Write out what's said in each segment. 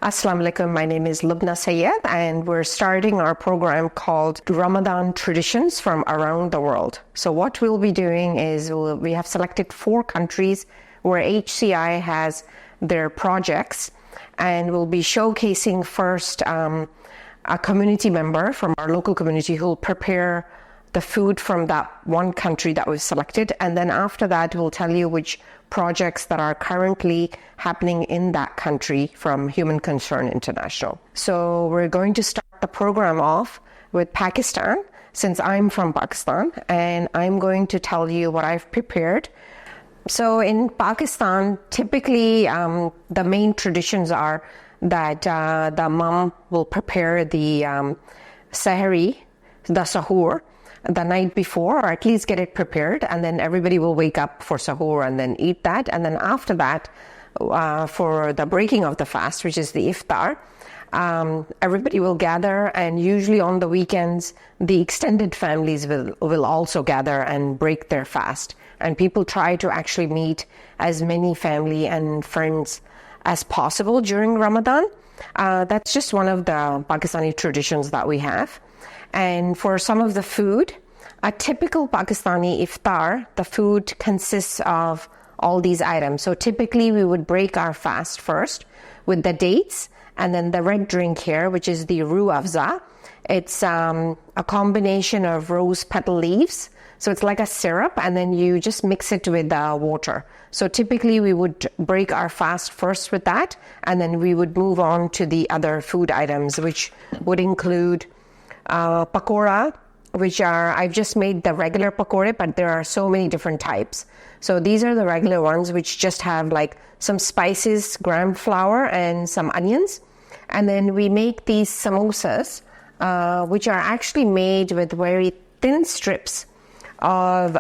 Assalamu alaikum. My name is Lubna Sayed, and we're starting our program called Ramadan Traditions from around the world. So what we'll be doing is we have selected 4 countries where HCI has their projects, and we'll be showcasing first a community member from our local community who will prepare the food from that one country that we've selected, and then after that we'll tell you which projects that are currently happening in that country from Human Concern International. So we're going to start the program off with Pakistan, since I'm from Pakistan, and I'm going to tell you what I've prepared. So in Pakistan, typically the main traditions are that the mom will prepare the sahari, the sahur, the night before, or at least get it prepared, and then everybody will wake up for sahur and then eat that. And then after that, for the breaking of the fast, which is the iftar, everybody will gather, and usually on the weekends the extended families will also gather and break their fast, and people try to actually meet as many family and friends as possible during Ramadan. That's just one of the Pakistani traditions that we have. And for some of the food, a typical Pakistani iftar, the food consists of all these items. So typically we would break our fast first with the dates, and then the red drink here, which is the Roo Afza. It's a combination of rose petal leaves. So it's like a syrup, and then you just mix it with water. So typically we would break our fast first with that, and then we would move on to the other food items, which would include pakora, which are, I've just made the regular pakora, but there are so many different types. So these are the regular ones, which just have like some spices, gram flour, and some onions. And then we make these samosas, which are actually made with very thin strips of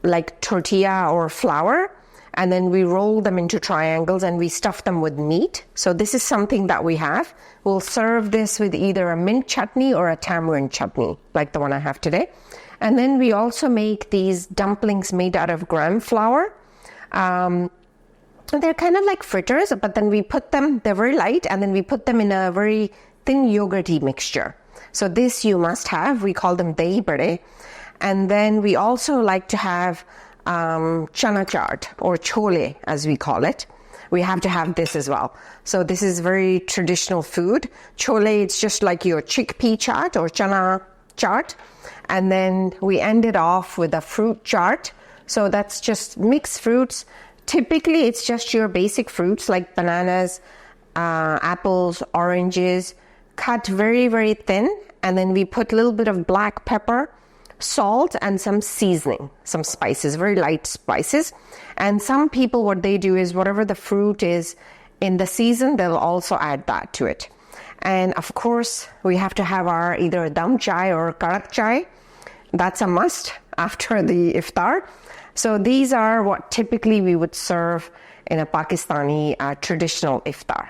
like tortilla or flour, and then we roll them into triangles and we stuff them with meat. So this is something that we have. We'll serve this with either a mint chutney or a tamarind chutney, like the one I have today. And then we also make these dumplings made out of gram flour. They're kind of like fritters, but then we put them, they're very light, and then we put them in a very thin yogurty mixture. So this you must have. We call them dahi bade. And then we also like to have chana chaat, or chole as we call it. We have to have this as well. So this is very traditional food. Chole, it's just like your chickpea chaat or chana chaat. And then we end it off with a fruit chaat. So that's just mixed fruits. Typically it's just your basic fruits like bananas, apples, oranges, cut very, very thin. And then we put a little bit of black pepper, salt, and some seasoning, some spices, very light spices. And some people, what they do is whatever the fruit is in the season, they'll also add that to it. And of course, we have to have our either dum chai or karak chai. That's a must after the iftar. So these are what typically we would serve in a Pakistani traditional iftar.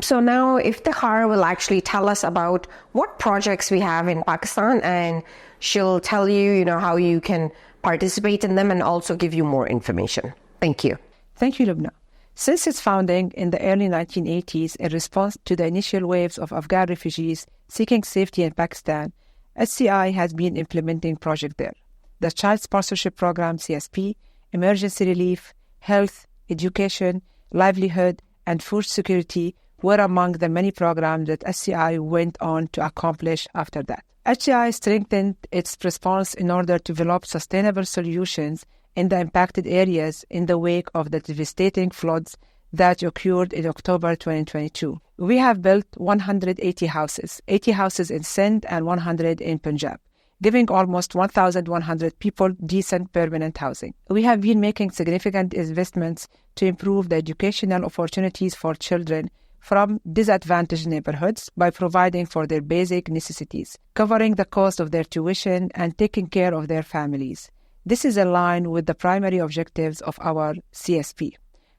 So now Iftikhar will actually tell us about what projects we have in Pakistan, and she'll tell you, how you can participate in them and also give you more information. Thank you. Thank you, Lubna. Since its founding in the early 1980s in response to the initial waves of Afghan refugees seeking safety in Pakistan, SCI has been implementing projects there. The Child Sponsorship Program, CSP, Emergency Relief, Health, Education, Livelihood, and Food Security were among the many programs that SCI went on to accomplish after that. SCI strengthened its response in order to develop sustainable solutions in the impacted areas in the wake of the devastating floods that occurred in October 2022. We have built 180 houses, 80 houses in Sindh and 100 in Punjab, giving almost 1,100 people decent permanent housing. We have been making significant investments to improve the educational opportunities for children from disadvantaged neighborhoods by providing for their basic necessities, covering the cost of their tuition, and taking care of their families. This is aligned with the primary objectives of our CSP,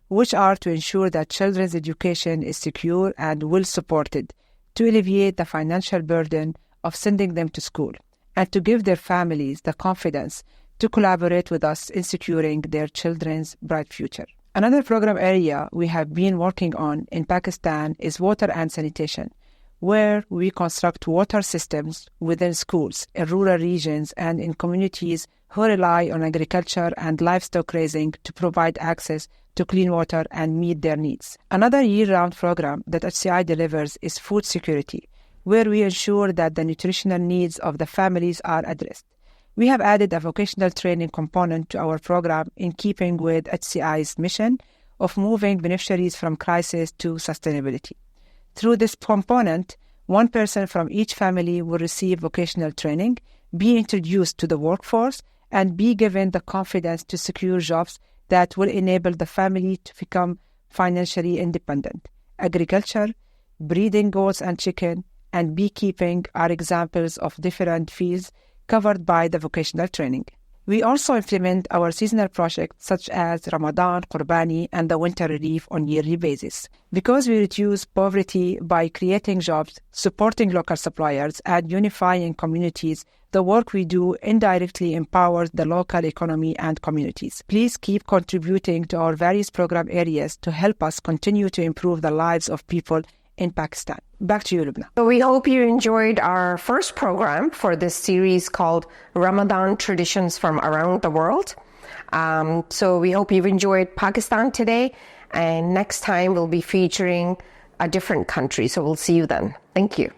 which are to ensure that children's education is secure and well-supported, to alleviate the financial burden of sending them to school, and to give their families the confidence to collaborate with us in securing their children's bright future. Another program area we have been working on in Pakistan is water and sanitation, where we construct water systems within schools, in rural regions, and in communities who rely on agriculture and livestock raising to provide access to clean water and meet their needs. Another year-round program that HCI delivers is food security, where we ensure that the nutritional needs of the families are addressed. We have added a vocational training component to our program in keeping with HCI's mission of moving beneficiaries from crisis to sustainability. Through this component, one person from each family will receive vocational training, be introduced to the workforce, and be given the confidence to secure jobs that will enable the family to become financially independent. Agriculture, breeding goats and chicken, and beekeeping are examples of different fields covered by the vocational training. We also implement our seasonal projects such as Ramadan, Qurbani, and the winter relief on a yearly basis. Because we reduce poverty by creating jobs, supporting local suppliers, and unifying communities, the work we do indirectly empowers the local economy and communities. Please keep contributing to our various program areas to help us continue to improve the lives of people in Pakistan. Back to you, Lubna. So we hope you enjoyed our first program for this series called Ramadan Traditions from Around the World. So we hope you've enjoyed Pakistan today, and next time we'll be featuring a different country. So we'll see you then. Thank you.